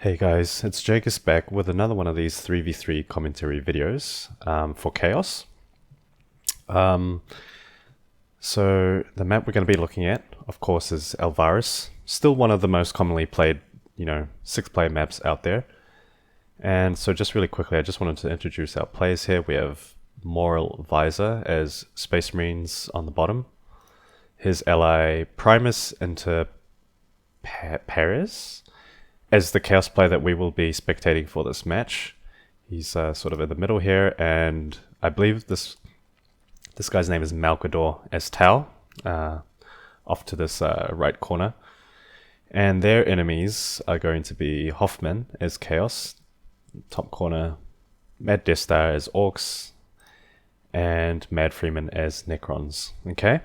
Hey guys, it's Jacobs back with another one of these 3v3 commentary videos for Chaos. So the map we're going to be looking at, of course, is Alvaris. Still one of the most commonly played, 6-player maps out there. And so just really quickly, I just wanted to introduce our players here. We have Moral Visor as Space Marines on the bottom. His ally Primus Inter Pares as the Chaos player that we will be spectating for this match. He's sort of in the middle here, and I believe this guy's name is Malkador as Tau, off to this right corner. And their enemies are going to be Hoffman as Chaos, top corner, Mad Death Star as Orcs, and Mad Freeman as Necrons. Okay,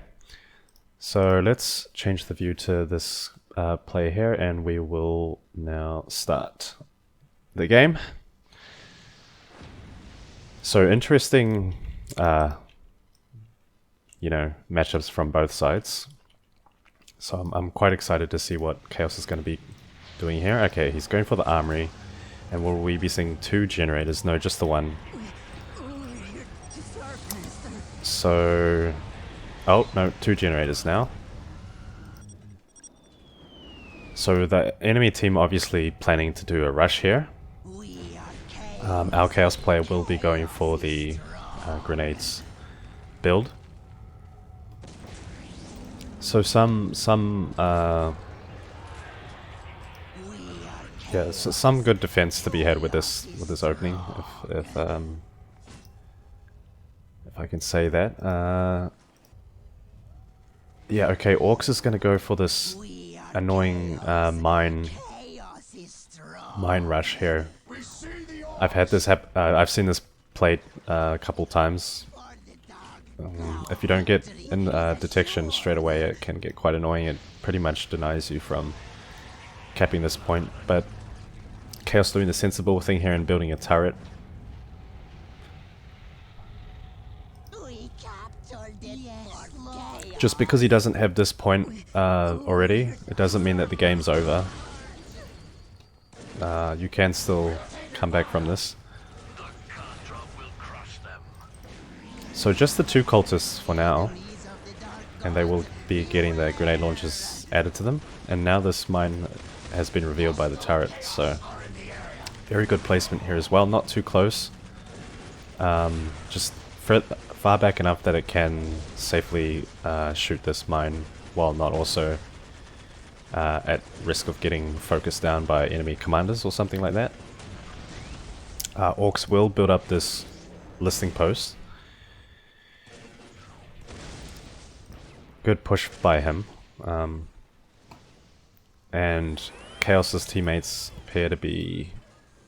so let's change the view to this player here, and we will now start the game. So interesting, matchups from both sides. So I'm quite excited to see what Chaos is going to be doing here. Okay, he's going for the armory, and will we be seeing 2 generators? No, just the one. So, oh no, 2 generators now. So the enemy team obviously planning to do a rush here. Our Chaos player will be going for the grenades build. So some good defense to be had with this opening, if I can say that. Yeah, okay, Orcs is going to go for this annoying mine rush here. I've had this I've seen this played a couple times. If you don't get in detection straight away, it can get quite annoying. It pretty much denies you from capping this point, but Chaos doing the sensible thing here and building a turret. Just because he doesn't have this point already, it doesn't mean that the game's over. You can still come back from this. So just the 2 cultists for now, and they will be getting their grenade launchers added to them. And now this mine has been revealed by the turret, so very good placement here as well. Not too close, just far back enough that it can safely shoot this mine while not also at risk of getting focused down by enemy commanders or something like that. Orcs will build up this listing post. Good push by him. And Chaos's teammates appear to be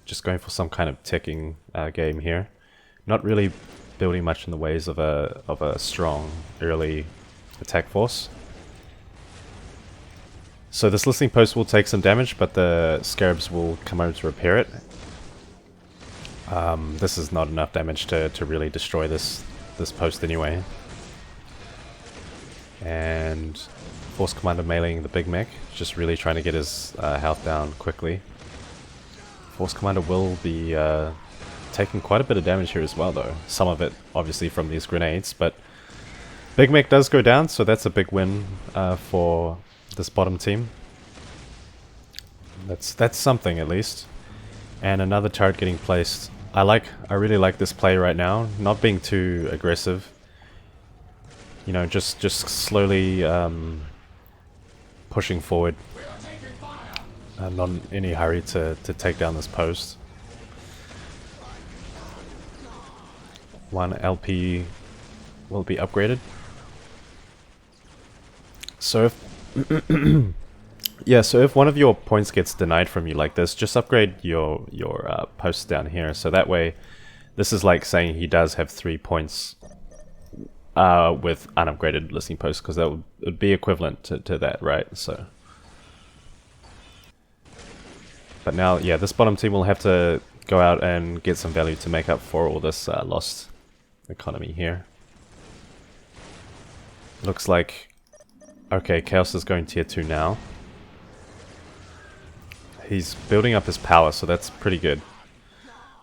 just going for some kind of teching game here. Not really building much in the ways of a strong early attack force. So this listing post will take some damage, but the scarabs will come over to repair it. This is not enough damage to really destroy this post anyway. And Force Commander meleeing the Big Mech, just really trying to get his health down quickly. Force Commander will be taking quite a bit of damage here as well, though. Some of it obviously from these grenades, but Big Mech does go down, so that's a big win for this bottom team. That's something at least. And another turret getting placed. I really like this play right now, not being too aggressive. Just slowly pushing forward. Not in any hurry to take down this post. 1 LP will be upgraded. So if one of your points gets denied from you like this, just upgrade your posts down here. So that way, this is like saying he does have 3 points with unupgraded listing posts, because that would be equivalent to that, right? So, but now, yeah, this bottom team will have to go out and get some value to make up for all this lost economy here. Looks like, okay, Chaos is going tier 2 now. he's building up his power, so that's pretty good.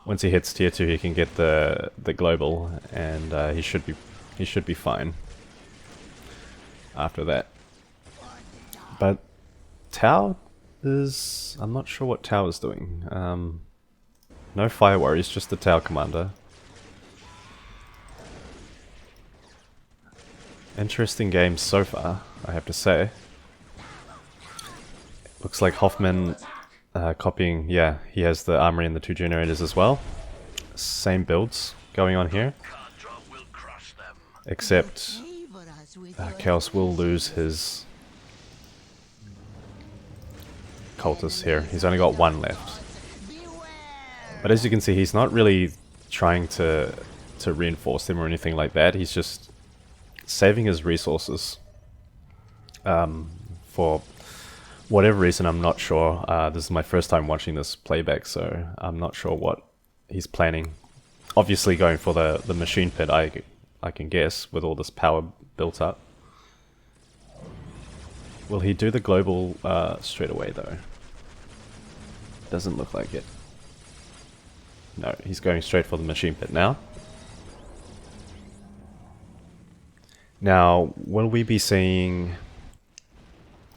Once he hits tier 2, he can get the global, and he should be fine after that. But Tau is... I'm not sure what Tau is doing. No fire warriors, just the Tau commander. Interesting game so far, I have to say. Looks like Hoffman copying, yeah, he has the armory and the 2 generators as well. Same builds going on here. Except Chaos will lose his cultist here. He's only got 1 left. But as you can see, he's not really trying to reinforce them or anything like that. He's just saving his resources for whatever reason. I'm not sure. This is my first time watching this playback, so I'm not sure what he's planning. Obviously going for the machine pit, I can guess, with all this power built up. Will he do the global straight away though? Doesn't look like it. No, he's going straight for the machine pit now. Now, will we be seeing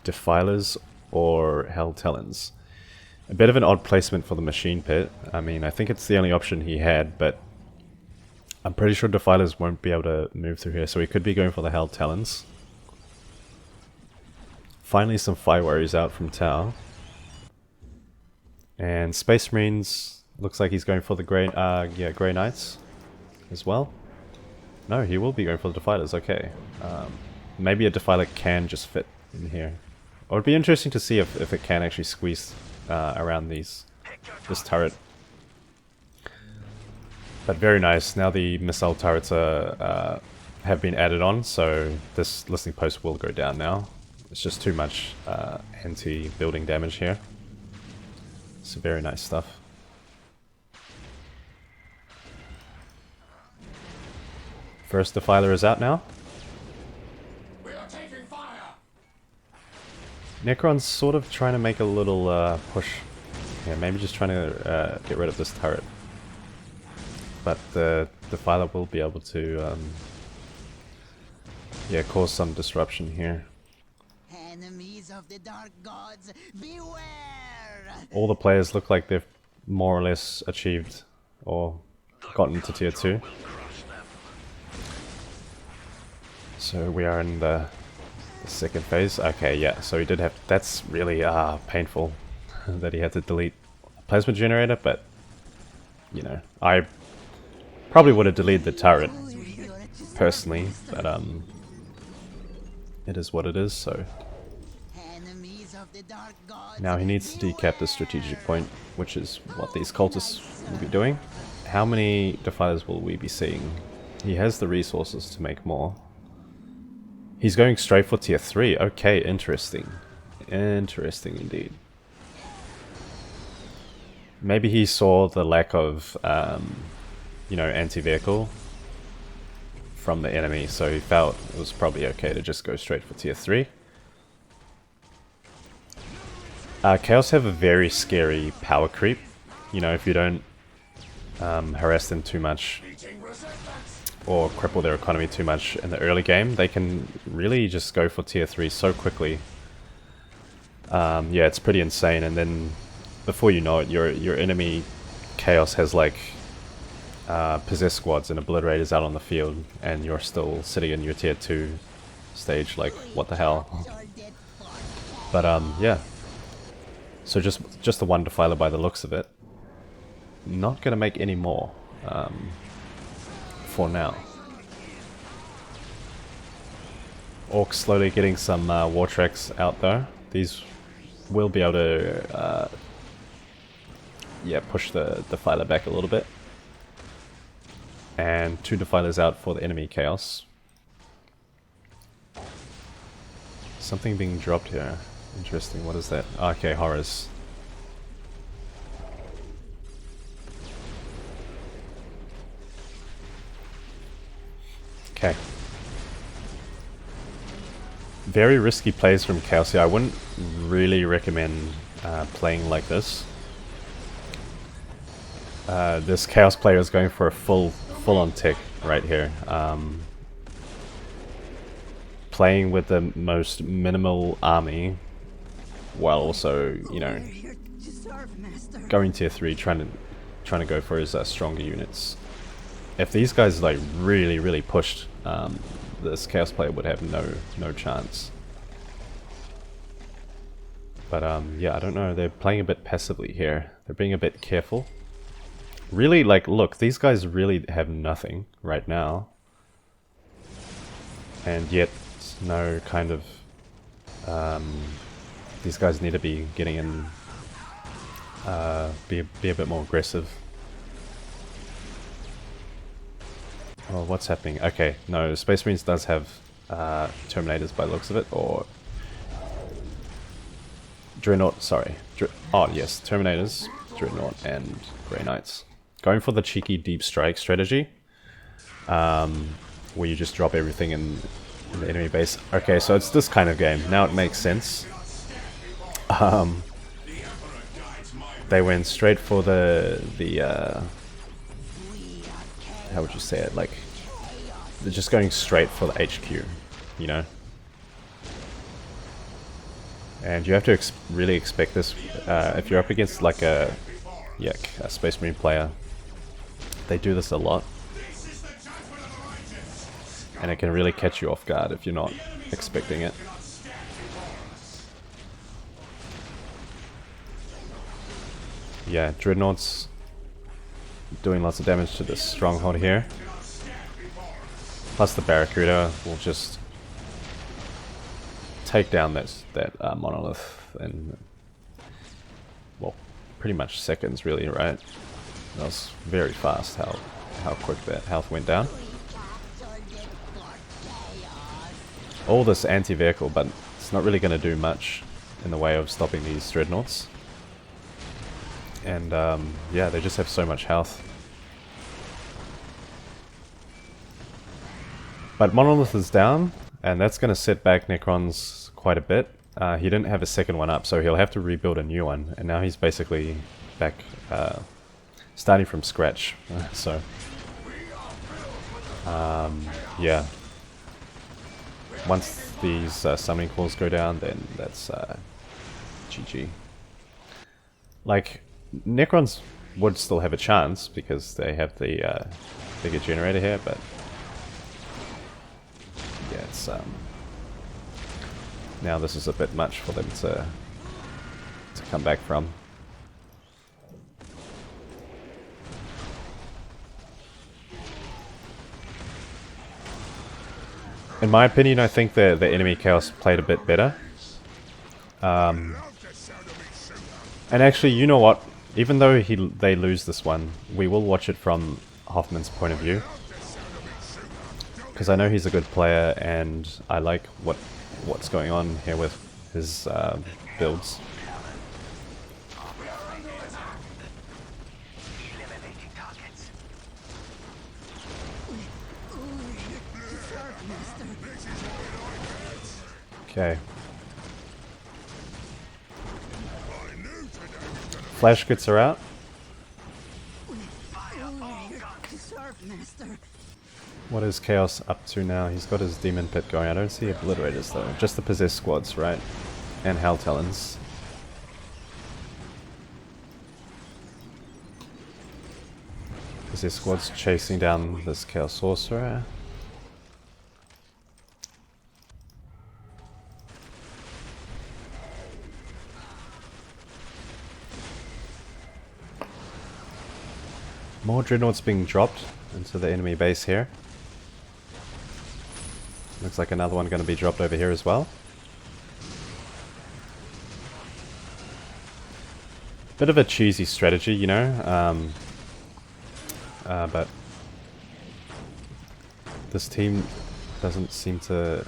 Defilers or Hell Talons? A bit of an odd placement for the machine pit. I mean, I think it's the only option he had, but I'm pretty sure Defilers won't be able to move through here, so he could be going for the Hell Talons. Finally, some Fire Warriors out from Tau. And Space Marines, looks like he's going for the Grey Knights as well. No, he will be going for the Defilers, okay. Maybe a Defiler can just fit in here. It would be interesting to see if it can actually squeeze around this turret. But very nice, now the missile turrets have been added on, so this listening post will go down now. It's just too much anti-building damage here. It's very nice stuff. First Defiler is out now. We are taking fire. Necron's sort of trying to make a little push. Yeah, maybe just trying to get rid of this turret. But the Defiler will be able to yeah, cause some disruption here. Enemies of the dark gods, beware! All the players look like they've more or less achieved or gotten to tier 2. So we are in the second phase. Okay, yeah, so he did have... That's really painful that he had to delete a plasma generator, but, you know, I probably would have deleted the turret, personally, but it is what it is, so... Now he needs to decap the strategic point, which is what these cultists will be doing. How many Defilers will we be seeing? He has the resources to make more. He's going straight for tier 3. Okay, interesting. Interesting indeed. Maybe he saw the lack of, you know, anti-vehicle from the enemy, so he felt it was probably okay to just go straight for tier 3. Chaos have a very scary power creep. You know, if you don't harass them too much or cripple their economy too much in the early game, they can really just go for tier 3 so quickly. Yeah, it's pretty insane, and then before you know it, your enemy Chaos has like possessed squads and obliterators out on the field, and you're still sitting in your tier 2 stage, like, what the hell. But yeah. So just the one Defiler by the looks of it. Not gonna make any more for now. Orcs slowly getting some war tracks out though. These will be able to yeah, push the Defiler back a little bit. And 2 Defilers out for the enemy Chaos. Something being dropped here. Interesting, what is that? Okay, horrors. Okay. Very risky plays from Chaos here. I wouldn't really recommend playing like this. This Chaos player is going for a full-on tick right here. Playing with the most minimal army, while also, you know, going tier 3, trying to go for his stronger units. If these guys like really pushed, this Chaos player would have no chance. But yeah, I don't know. They're playing a bit passively here. They're being a bit careful. Really, like, look, these guys really have nothing right now, and yet no kind of. These guys need to be getting in. Be a bit more aggressive. Oh, what's happening? Okay, no, Space Marines does have Terminators by the looks of it, or Dreadnought, sorry. Oh yes, Terminators, Dreadnought, and Grey Knights. Going for the cheeky deep strike strategy, where you just drop everything in the enemy base. Okay, so it's this kind of game. Now it makes sense. They went straight for the how would you say it? Like, they're just going straight for the HQ, you know. And you have to really expect this if you're up against like a Space Marine player. They do this a lot, and it can really catch you off guard if you're not expecting it. Yeah, Dreadnoughts doing lots of damage to this stronghold here. Plus the Barracuda will just take down that monolith in, well, pretty much seconds, really, right? That was very fast how quick that health went down. All this anti-vehicle, but it's not really going to do much in the way of stopping these Dreadnoughts. And yeah, they just have so much health. But Monolith is down, and that's going to set back Necrons quite a bit. He didn't have a second one up, so he'll have to rebuild a new one. And now he's basically back, starting from scratch. So, yeah. Once these summoning calls go down, then that's GG. Like, Necrons would still have a chance because they have the bigger generator here, but yeah, it's now this is a bit much for them to come back from. In my opinion, I think the enemy Chaos played a bit better. And actually, you know what? Even though they lose this one, we will watch it from Hoffman's point of view. Because I know he's a good player, and I like what's going on here with his builds. Okay. Flash gets her out. What is Chaos up to now? He's got his Demon Pit going. I don't see Obliterators though. Just the Possessed Squads, right? And Hell Talons. Possessed Squads chasing down this Chaos Sorcerer. More Dreadnoughts being dropped into the enemy base here. Looks like another one going to be dropped over here as well. Bit of a cheesy strategy, you know, but this team doesn't seem to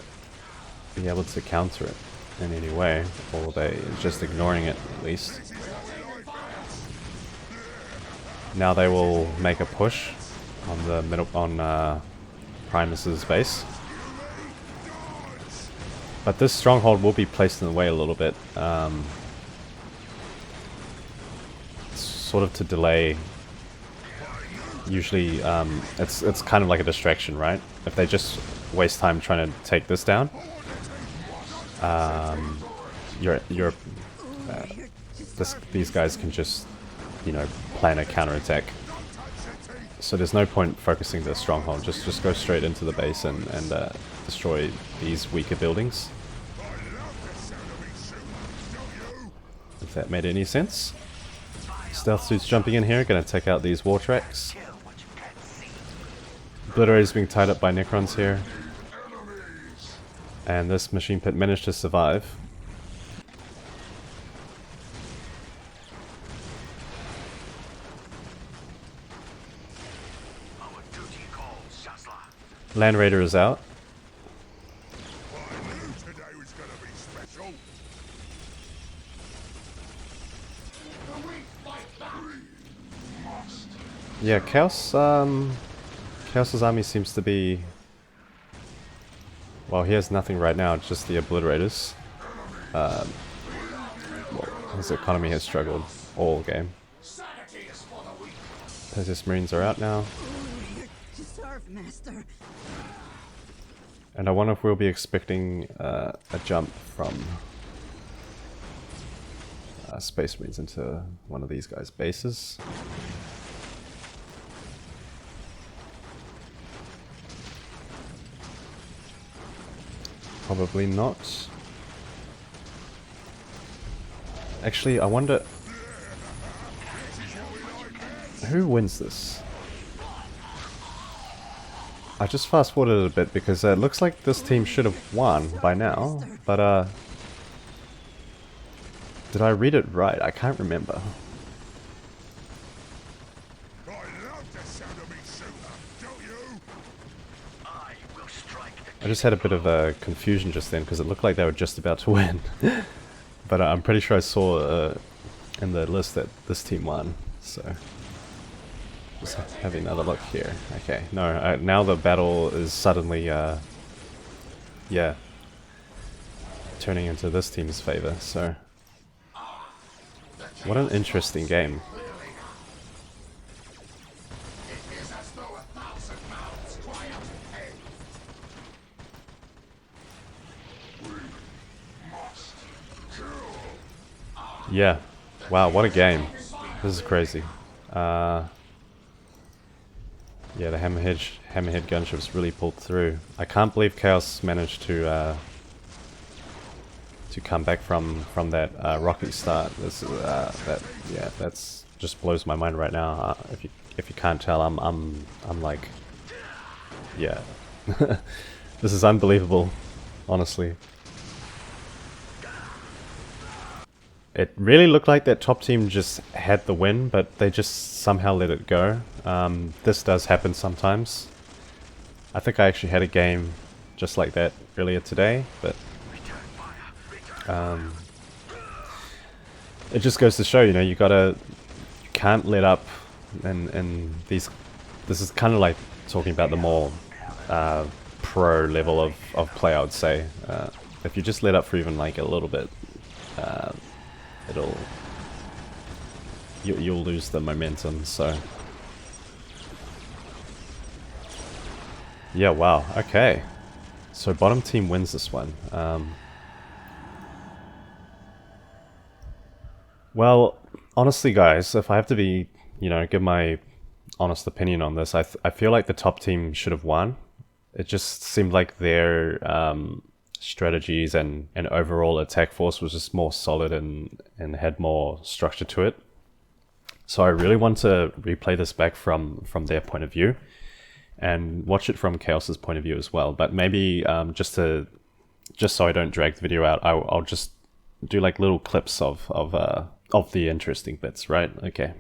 be able to counter it in any way, or they're just ignoring it at least. Now they will make a push on the middle, on Primus's base. But this stronghold will be placed in the way a little bit. sort of to delay. Usually, it's kind of like a distraction, right? If they just waste time trying to take this down, these guys can just, you know, plan a counterattack. So there's no point focusing the stronghold. Just go straight into the base and destroy these weaker buildings. If that made any sense. Stealth suits jumping in here, gonna take out these war tracks. Obliterator's being tied up by Necrons here. And this machine pit managed to survive. Land Raider is out. Yeah, Chaos's army seems to be... Well, he has nothing right now, just the Obliterators. Well, his economy has struggled all game. Pegasus Marines are out now. And I wonder if we'll be expecting a jump from Space Marines into one of these guys' bases. Probably not. Actually, I wonder... Who wins this? I just fast forwarded a bit because it looks like this team should have won by now, but did I read it right? I can't remember. I just had a bit of confusion just then because it looked like they were just about to win. But I'm pretty sure I saw in the list that this team won, so... Just having another look here. Okay, no, now the battle is suddenly, yeah, turning into this team's favor, so... What an interesting game. Yeah, wow, what a game. This is crazy. Yeah, the Hammerhead gunships really pulled through. I can't believe Chaos managed to come back from that rocky start. This yeah, that's just blows my mind right now. If you can't tell, I'm like, yeah, this is unbelievable, honestly. It really looked like that top team just had the win, but they just somehow let it go. This does happen sometimes. I think I actually had a game just like that earlier today, but it just goes to show, you know, you can't let up, and this is kind of like talking about the more pro level of play, I would say. If you just let up for even like a little bit, you'll lose the momentum. So yeah, wow, okay, so bottom team wins this one. Well, honestly guys, if I have to be, you know, give my honest opinion on this, I feel like the top team should have won. It just seemed like their strategies and overall attack force was just more solid and had more structure to it. So I really want to replay this back from their point of view and watch it from Chaos's point of view as well. But maybe just so I don't drag the video out, I'll just do like little clips of the interesting bits, right? Okay,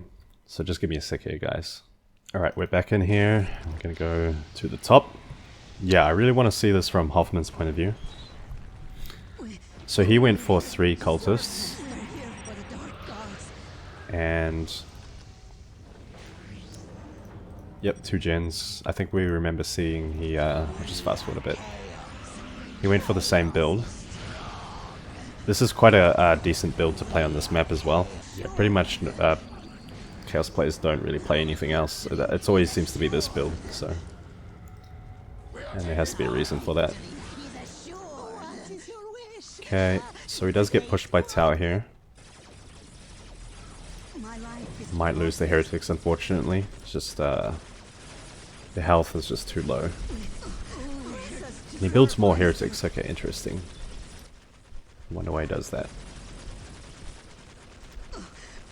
so just give me a sec here, guys. All right, we're back in here. I'm gonna go to the top. Yeah, I really want to see this from Hoffman's point of view. So he went for 3 cultists, and yep, 2 gens. I think we remember seeing I'll just fast forward a bit. He went for the same build. This is quite a decent build to play on this map as well. Yeah, pretty much Chaos players don't really play anything else. It always seems to be this build, so... And there has to be a reason for that. Okay, so he does get pushed by Tau here. Might lose the heretics, unfortunately. It's just, the health is just too low. And he builds more heretics. Okay, interesting. Wonder why he does that.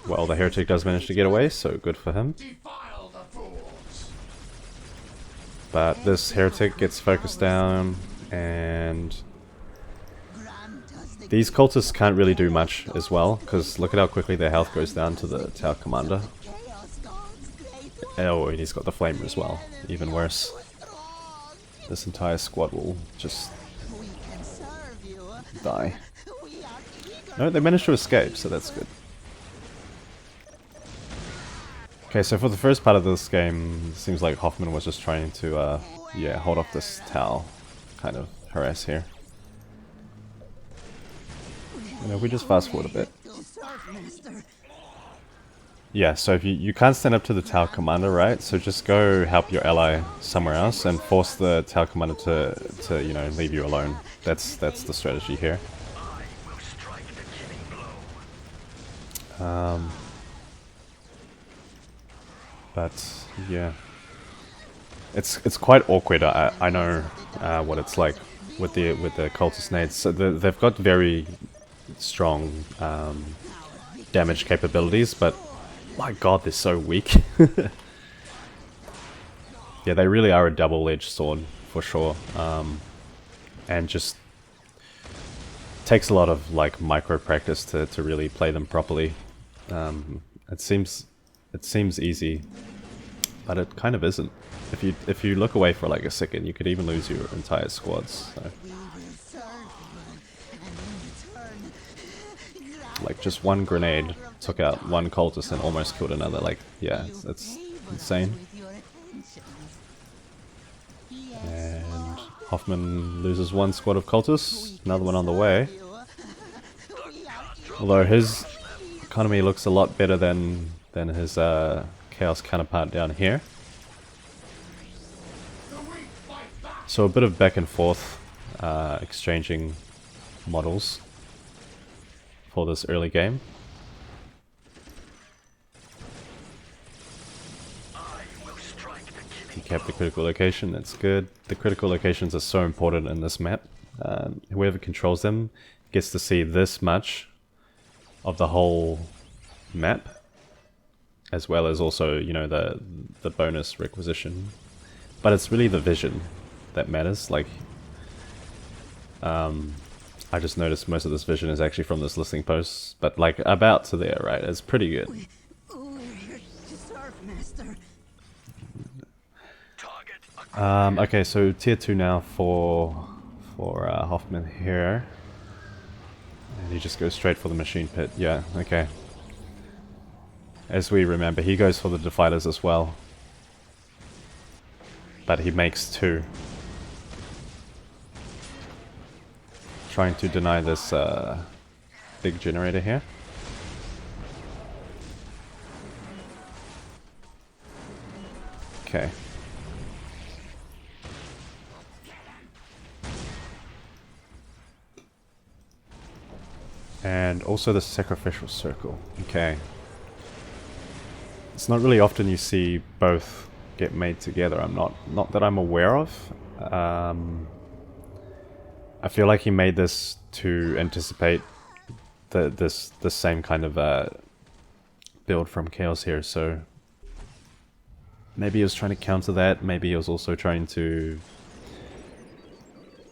Well, the heretic does manage to get away, so good for him. But this heretic gets focused down, and these cultists can't really do much as well, because look at how quickly their health goes down to the Tau Commander. Oh, and he's got the Flamer as well. Even worse. This entire squad will just die. No, they managed to escape, so that's good. Okay, so for the first part of this game, it seems like Hoffman was just trying to, yeah, hold off this Tau kind of harass here. You know, we just fast forward a bit. Yeah, so if you can't stand up to the Tau Commander, right? So just go help your ally somewhere else and force the Tau Commander to you know, leave you alone. That's the strategy here. But yeah, it's quite awkward. I know what it's like with the cultist nades. So they've got very strong damage capabilities, but my god, they're so weak. Yeah, they really are a double-edged sword for sure, and just takes a lot of like micro practice to really play them properly. It seems easy, but it kind of isn't. If you look away for like a second, you could even lose your entire squads. So. Like just one grenade took out one cultist and almost killed another. Like, yeah, it's insane. And Hoffman loses one squad of cultists, another one on the way. Although his economy looks a lot better than his chaos counterpart down here. So a bit of back and forth exchanging models for this early game. He kept the critical location, that's good. The critical locations are so important in this map. Whoever controls them gets to see this much of the whole map, as well as also, you know, the bonus requisition. But it's really the vision that matters. Like, I just noticed most of this vision is actually from this listing post, but like about to there, right? It's pretty good. Okay, so tier 2 now for Hoffman here. And he just goes straight for the machine pit. Yeah, okay. As we remember, he goes for the defilers as well. But he makes 2. Trying to deny this big generator here. Okay. And also the sacrificial circle. Okay. It's not really often you see both get made together. Not that I'm aware of. I feel like he made this to anticipate this same kind of build from Chaos here, so maybe he was trying to counter that. Maybe he was also trying to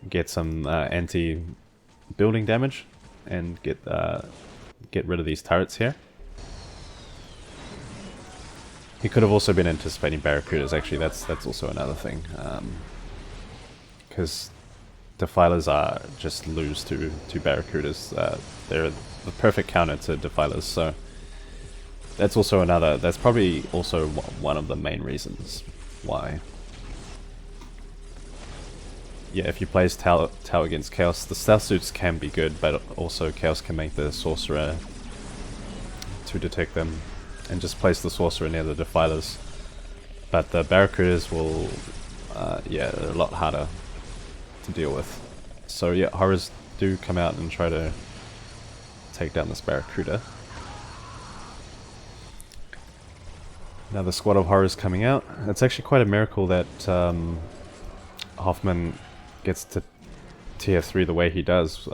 get some anti-building damage and get rid of these turrets here. He could have also been anticipating Barracudas. Actually, that's also another thing, because defilers are just lose to Barracudas. They're the perfect counter to defilers, so that's also another. That's probably also one of the main reasons why. Yeah, if you place Tau against Chaos, the stealth suits can be good, but also Chaos can make the sorcerer to detect them and just place the sorcerer near the defilers. But the barracudas will, yeah, they're a lot harder to deal with. So yeah, horrors do come out and try to take down this barracuda. Another squad of horrors coming out. It's actually quite a miracle that Hoffman gets to tier 3 the way he does,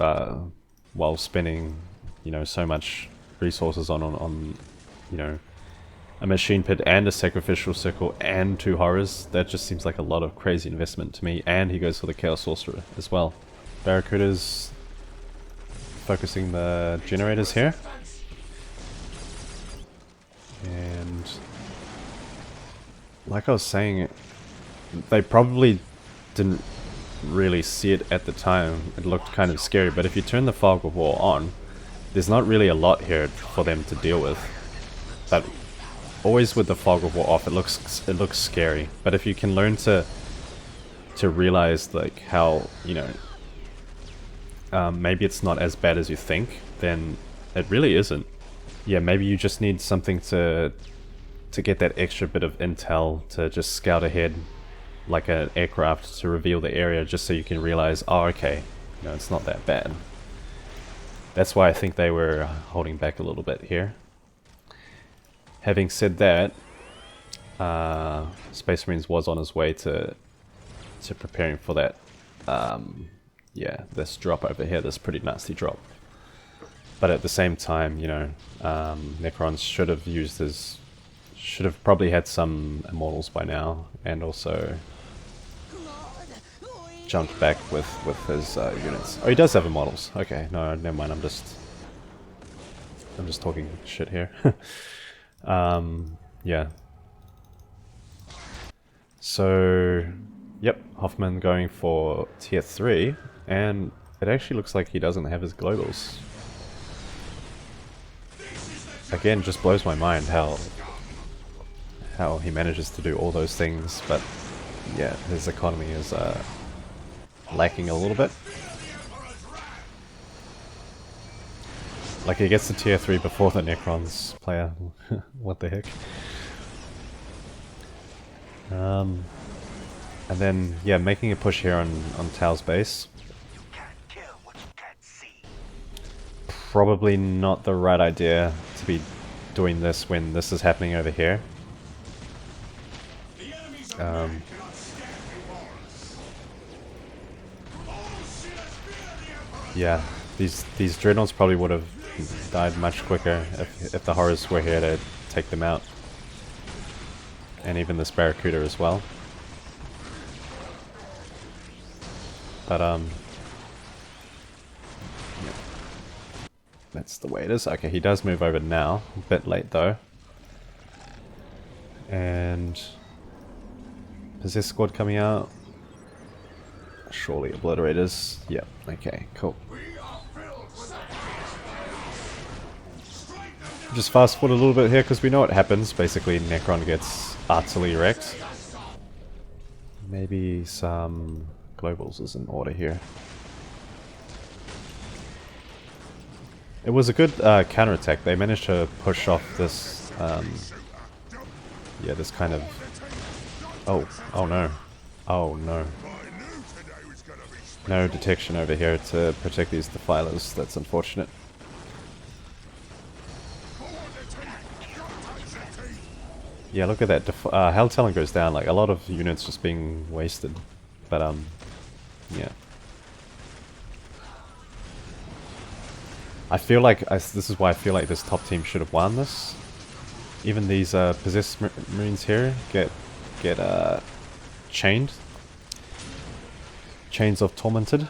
while spending, you know, so much resources on you know, a machine pit and a sacrificial circle and 2 horrors. That just seems like a lot of crazy investment to me. And he goes for the chaos sorcerer as well. Barracudas focusing the generators here, and like I was saying, they probably didn't really see it at the time. It looked kind of scary, but if you turn the fog of war on, there's not really a lot here for them to deal with. But always with the fog of war off, it looks scary. But if you can learn to realize like how, you know, maybe it's not as bad as you think, then it really isn't. Yeah, maybe you just need something to get that extra bit of intel to just scout ahead like an aircraft to reveal the area, just so you can realize, oh okay, you know, it's not that bad. That's why I think they were holding back a little bit here. Having said that, Space Marines was on his way to preparing for that. Yeah, this drop over here, this pretty nasty drop. But at the same time, you know, Necron should have probably had some immortals by now, and also jumped back with his units. Oh, he does have immortals. Okay, no, never mind. I'm just talking shit here. Yeah. So, yep, Hoffman going for tier 3, and it actually looks like he doesn't have his globals. Again, just blows my mind how he manages to do all those things, but yeah, his economy is lacking a little bit. Like, he gets to tier 3 before the Necron's player. What the heck? And then, yeah, making a push here on Tao's base. Probably not the right idea to be doing this when this is happening over here. Yeah, these dreadnoughts probably would have died much quicker if the horrors were here to take them out, and even this barracuda as well. But yeah. That's the way it is. Okay, he does move over now, a bit late though, and Possess Squad coming out. Surely Obliterators. Yep, okay, cool. Just fast forward a little bit here because we know what happens. Basically, Necron gets artillery wrecked. Maybe some globals is in order here. It was a good counterattack. They managed to push off this, yeah, this kind of... Oh no. Oh no. No detection over here to protect these defilers. That's unfortunate. Yeah, look at that. Hell Talon goes down. Like, a lot of units just being wasted. But, yeah. I feel like, this is why I feel like this top team should have won this. Even these Possessed Marines here get chained. Chains of Tormented.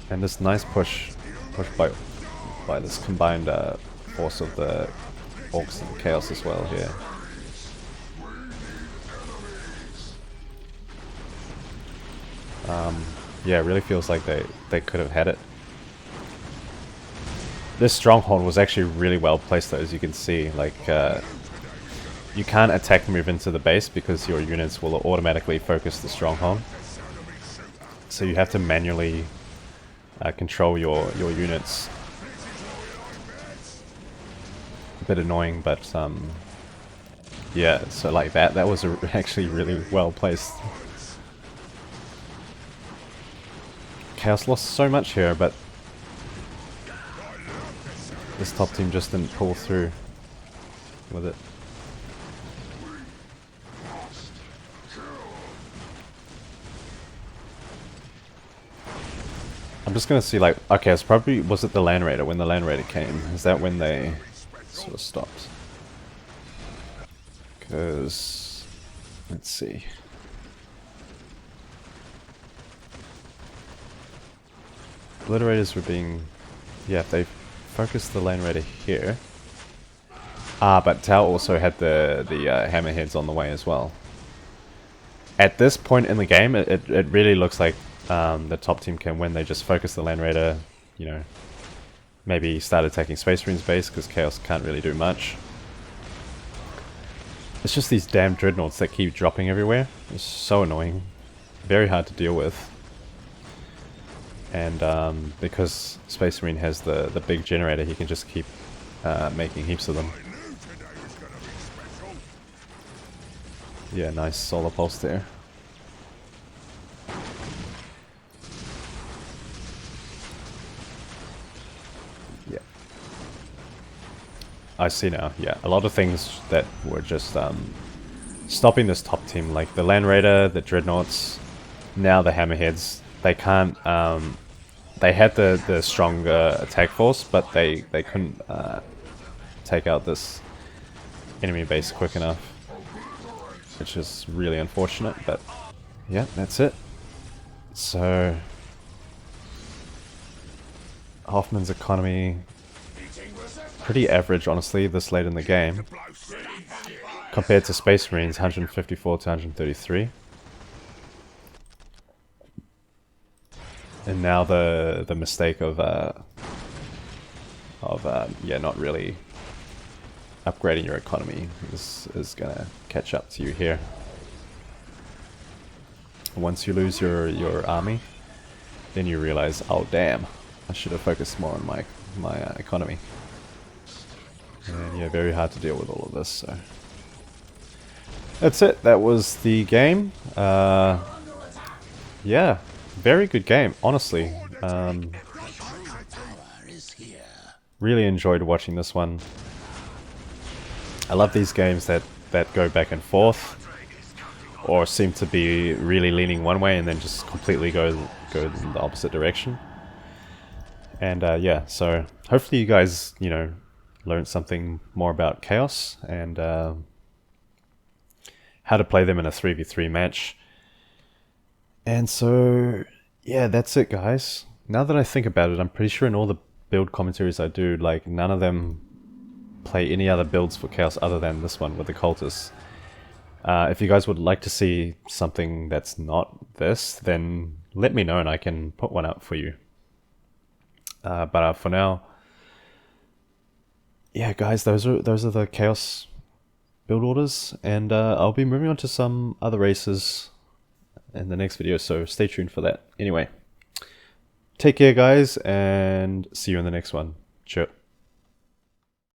And this nice push by this combined force of the Orcs and Chaos as well here. Yeah, it really feels like they could have had it. This stronghold was actually really well placed though, as you can see. Like, you can't attack move into the base because your units will automatically focus the stronghold. So you have to manually control your units. a bit annoying, but yeah, so like that was actually really well placed. Chaos lost so much here, but this top team just didn't pull through with it. I'm just gonna see, like, okay, it's probably, was it the Land Raider, when the Land Raider came? Is that when they sort of stopped? Because, let's see. Obliterators were being, yeah, if they focused the Land Raider here. Ah, but Tau also had the hammerheads on the way as well. At this point in the game, it really looks like the top team can win. They just focus the Land Raider, you know, maybe start attacking Space Marine's base because Chaos can't really do much. It's just these damn dreadnoughts that keep dropping everywhere. It's so annoying. Very hard to deal with. And because Space Marine has the big generator, he can just keep making heaps of them. Yeah, nice solar pulse there. Yeah. I see now, yeah. A lot of things that were just stopping this top team, like the Land Raider, the Dreadnoughts, now the Hammerheads. They can't, they had the stronger attack force, but they couldn't take out this enemy base quick enough. Which is really unfortunate, but yeah, that's it. So, Hoffman's economy, pretty average honestly this late in the game, compared to Space Marines, 154 to 133. And now the mistake of yeah, not really upgrading your economy is gonna catch up to you here. Once you lose your army, then you realize, oh damn, I should have focused more on my economy. And yeah, very hard to deal with all of this. So that's it. That was the game. Yeah, very good game, honestly. Really enjoyed watching this one. I love these games that go back and forth, or seem to be really leaning one way and then just completely go in the opposite direction. And yeah, so hopefully you guys, you know, learned something more about Chaos and how to play them in a 3v3 match. And so yeah, that's it, guys. Now that I think about it, I'm pretty sure in all the build commentaries I do, like, none of them play any other builds for Chaos other than this one with the Cultists. If you guys would like to see something that's not this, then let me know and I can put one up for you. But for now, yeah, guys, those are the Chaos build orders, and I'll be moving on to some other races in the next video, so stay tuned for that. Anyway, take care, guys, and see you in the next one. Cheers.